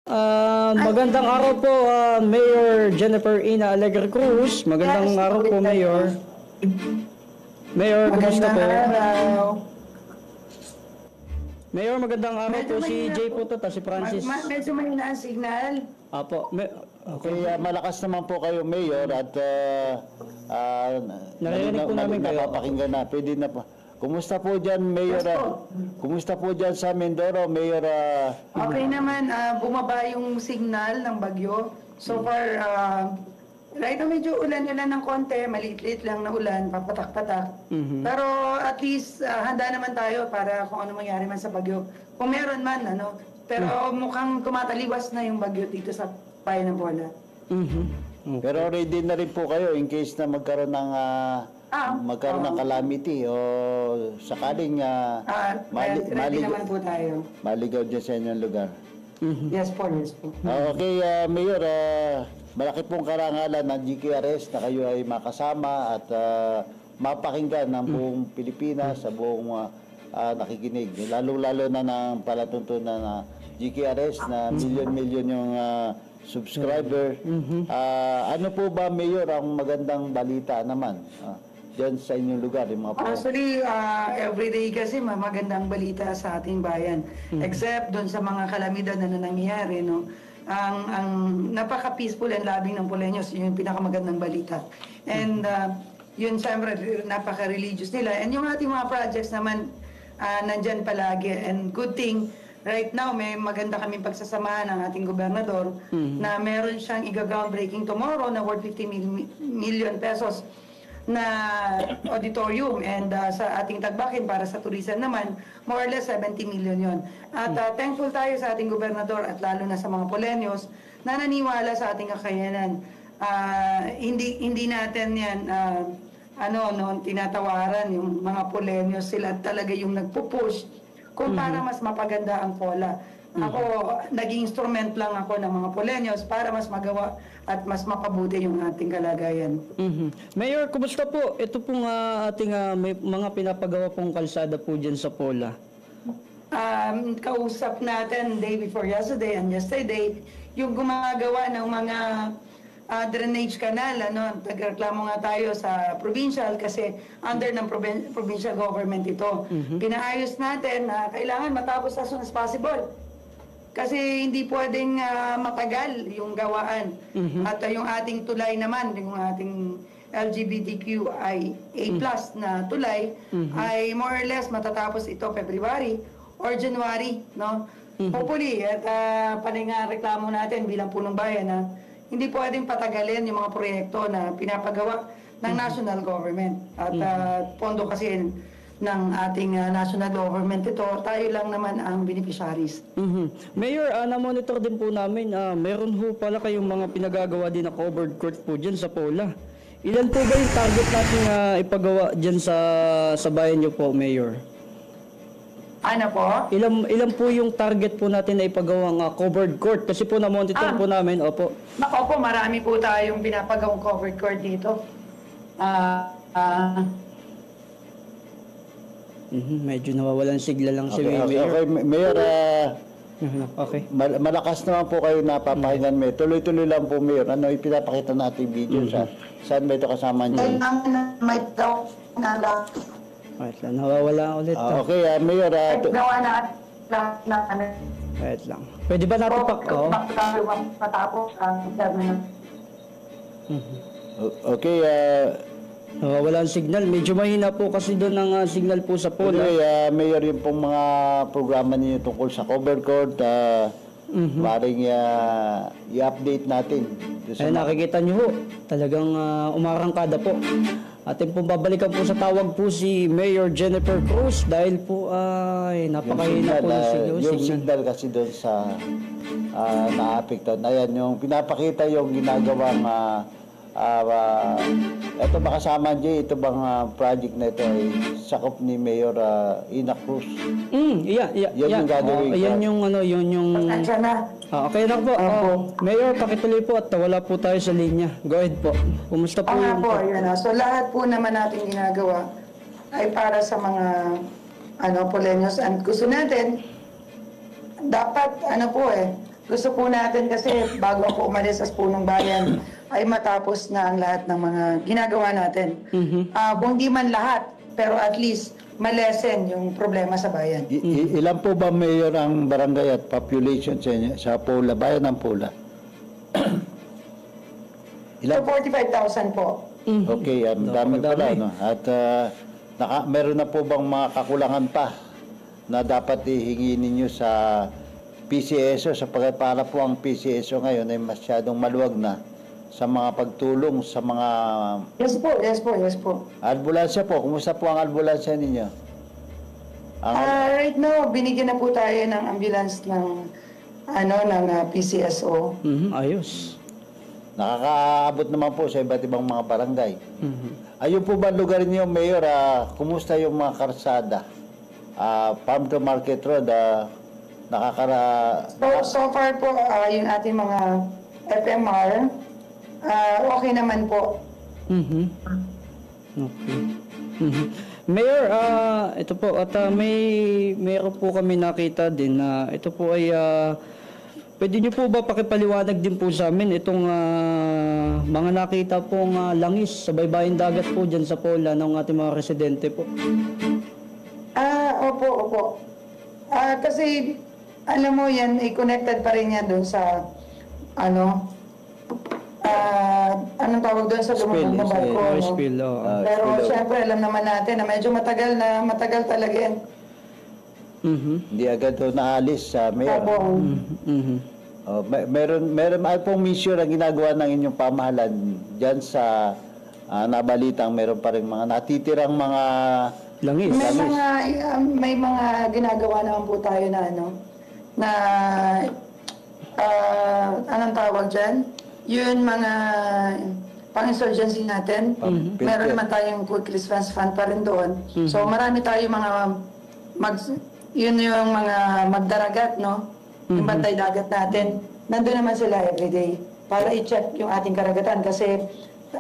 Magandang araw po, Mayor Jennifer Ina Alegre Cruz. Magandang araw po, Mayor. Mayor, kumusta po? Mayor, magandang araw po. Si Jay po to, si Francis. Medyo mahina ang signal. Apo. Okay, malakas naman po kayo, Mayor, at Naririnig po namin kayo. napapakinggan na. Pwede na po. Kumusta po dyan, Mayor? Kumusta po dyan sa Mindoro, Mayor? Okay naman, bumaba yung signal ng bagyo. So far, right now medyo ulan-ulan ng konti, maliit-liit lang na ulan, papatak-patak. Pero at least handa naman tayo para kung ano mangyari man sa bagyo. Kung meron man, ano. Pero mukhang tumataliwas na yung bagyo dito sa bayan ng Pola. Pero ready na rin po kayo in case na magkaroon ng calamity o sakaling ready naman po tayo. maligaw dyan sa inyong lugar. Yes po, yes po. Okay, Mayor, malaki pong karangalan ng GKRS na kayo ay makasama at mapakinggan ng buong Pilipinas sa buong nakikinig. Lalo-lalo na ng palatuntunan na GKRS na milyon-milyon yung subscriber. Ano po ba, Mayor, ang magandang balita naman dyan sa inyong lugar? Yung mga Actually, everyday kasi magandang balita sa ating bayan. Except doon sa mga kalamidad na nangyayari, no? Ang napaka-peaceful and loving ng Poleños, yun yung pinakamagandang balita. And yun, siyempre, napaka-religious nila. And yung ating mga projects naman, nandyan palagi. And good thing, right now, may maganda kaming pagsasamahan ng ating gobernador na meron siyang i-groundbreaking tomorrow na worth 50 million pesos na auditorium, and sa ating Tagbakin para sa tourism naman, more or less 70 million yon. At thankful tayo sa ating gobernador at lalo na sa mga Poleños na naniwala sa ating kakayanan. Hindi natin yan tinatawaran yung mga Poleños, sila talaga yung nagpo-push kung para mas mapaganda ang Pola. Ako, naging instrument lang ako ng mga Poleños para mas magawa at mas mapabuti yung ating kalagayan. Mayor, kumusta po? Ito pong ating may mga pinapagawa pong kalsada po dyan sa Pola. Kausap natin day before yesterday and yesterday, yung gumagawa ng mga drainage canal, nagreklamo nga tayo sa provincial kasi under ng provincial government ito. Pinaayos natin na kailangan matapos as soon as possible. Kasi hindi pwedeng matagal yung gawaan. At yung ating tulay naman, yung ating LGBTQIA+ na tulay, ay more or less matatapos ito February or January, no? Hopefully, at panay nga reklamo natin bilang punong bayan na hindi pwedeng patagalin yung mga proyekto na pinapagawa ng national government. At pondo kasi ng ating national government ito, tayo lang naman ang beneficiaries. Mayor, na-monitor din po namin, meron ho pala kayong mga pinagagawa din na covered court po dyan sa Pola. Ilan po ba yung target natin ipagawa dyan sa bayan nyo po, Mayor? Ano po? Ilan po yung target po natin na ipagawa ng covered court? Kasi po na-monitor po namin, opo. Opo, marami po tayong pinapagawang covered court dito. Medyo nawawalan sigla lang si Mayor. Okay, Mayor, okay. Malakas naman po kayo napapakinggan, Mayor. Tuloy-tuloy lang po, Mayor. Ano ipinapakita natin video saan ba ito kasama niyo? May daw na lang. Wait lang, nawawala ulit. Okay, Mayor. Gawa na Wait lang. Pwede ba natin matapos ang terminal? Okay, nawawala ang signal. Medyo mahina po kasi doon ang signal po sa Pola. anyway, Mayor, yung pong mga programa niyo tungkol sa covered court, maring i-update natin. Ay, nakikita nyo ho, talagang umarangkada po. Atin pong babalikan po sa tawag po si Mayor Jennifer Cruz dahil po ay napakahina po ng signal. Yung signal kasi doon sa na-apektan. Ayan, yung pinapakita yung ginagawang ito ba kasama dyan, ito bang project na ito ay sakop ni Mayor Ina Cruz? Yan yung gagawin. Yan yung yun yung... okay na po. Mayor, pakituloy po at wala po tayo sa linya. Go ahead po. Kumusta po yung... So lahat po naman natin ginagawa ay para sa mga Poleños, and gusto natin dapat gusto po natin kasi bago ako umalis sa Punong Bayan ay matapos na ang lahat ng mga ginagawa natin. Kung di man lahat, pero at least malesen yung problema sa bayan. Ilan po ba mayor ang barangay at population sa inyo, sa Pola, bayan ng Pola? So Ilan? 45,000 po. Okay, ang dami pala, no? At meron na po bang mga kakulangan pa na dapat ihingi ninyo sa PCSO sapagkat para po ang PCSO ngayon ay masyadong maluwag na sa mga pagtulong sa mga Yes po. ambulansya po. Kumusta po ang ambulansya ninyo? Right now, binigyan na po tayo ng ambulance ng PCSO. Ayos. Nakakaabot naman po sa iba't ibang mga barangay. Ayun po ba lugar niyo, Mayor, kumusta yung mga karsada? Farm to Market Road, So far po, yung ating mga FMR, okay naman po. Okay. Mayor, ito po at mayroon po kami nakita din na ito po ay pwede niyo po ba pakipaliwanag din po sa amin itong mga nakita pong langis sa baybaying dagat po dyan sa Pola ng ating mga residente po? Opo. Kasi, alam mo yan, connected pa rin yan doon sa, anong tawag doon sa lumabog na barko. Oil no? spill, Pero syempre, alam naman natin na medyo matagal talaga yan. hindi agad to naalis sa Mayor. Opo. Meron ay pong mission na ginagawa ng inyong pamahalan diyan sa nabalitang meron pa rin mga natitirang mga langis. May mga ginagawa naman po tayo na anong tawag dyan? Yun mga pang-insurgency natin. Meron naman tayong quick response fund pa rin doon. So marami tayong mga yun yung mga magdaragat, no? Yung bantay dagat natin. Nandun naman sila everyday para i-check yung ating karagatan kasi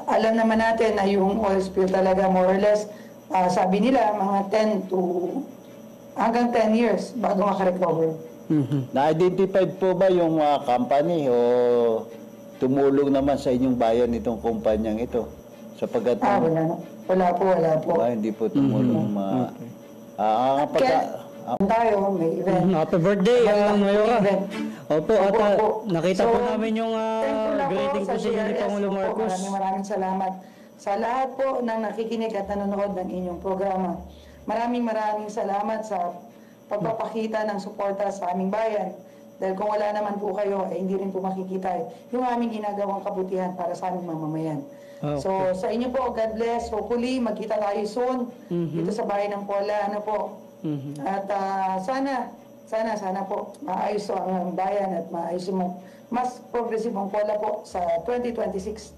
alam naman natin na yung oil spill talaga more or less sabi nila mga 10 to hanggang 10 years bago makarecover. Na-identified po ba yung company o tumulong naman sa inyong bayan itong kumpanyang ito? Sapagkat Wala po. hindi po tumulong Tayo, may event. Happy birthday, Mayora. Opo, at Opo. nakita po namin yung Thankful greeting ako po sa inyo ni GRS. Pangulo Opo, Marcos. Maraming salamat sa lahat po ng nakikinig at nanonood ng inyong programa. Maraming salamat sa pagpapakita ng suporta sa aming bayan. Dahil kung wala naman po kayo, hindi rin po makikita yung aming ginagawang kabutihan para sa aming mamamayan. Okay. So, sa inyo po, God bless. Hopefully, magkita tayo soon dito sa bayan ng Pola. At sana po maayos ang bayan at maayos yung mas progressive ang Pola po sa 2026.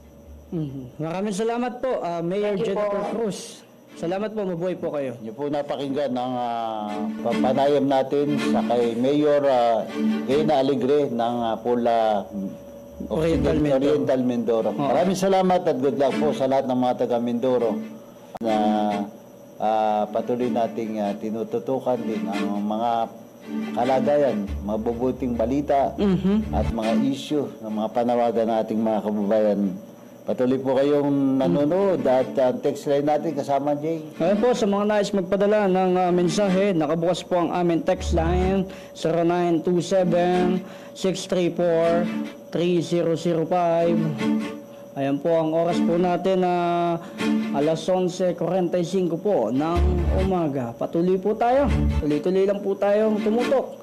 Maraming salamat po, Mayor Thank you Jennifer po. Cruz. Salamat po, mabuhay po kayo. Niyo po napakinggan ang papanayam natin sa kay Mayor Reyna Alegre ng Pola Oriental Mindoro. Maraming salamat at good luck po sa lahat ng mga taga Mindoro na patuloy nating tinututukan din ang mga kalagayan, mabubuting balita at mga issue ng mga panawagan ng ating mga kababayan. Patuloy po kayong nanonood at text line natin kasama Jay. Ngayon po, sa mga nais magpadala ng mensahe, nakabukas po ang aming text line 0927-634-3005. Ayan po ang oras po natin na alas 11:45 po ng umaga. Patuloy po tayo. Tuloy-tuloy lang po tayong tumutok.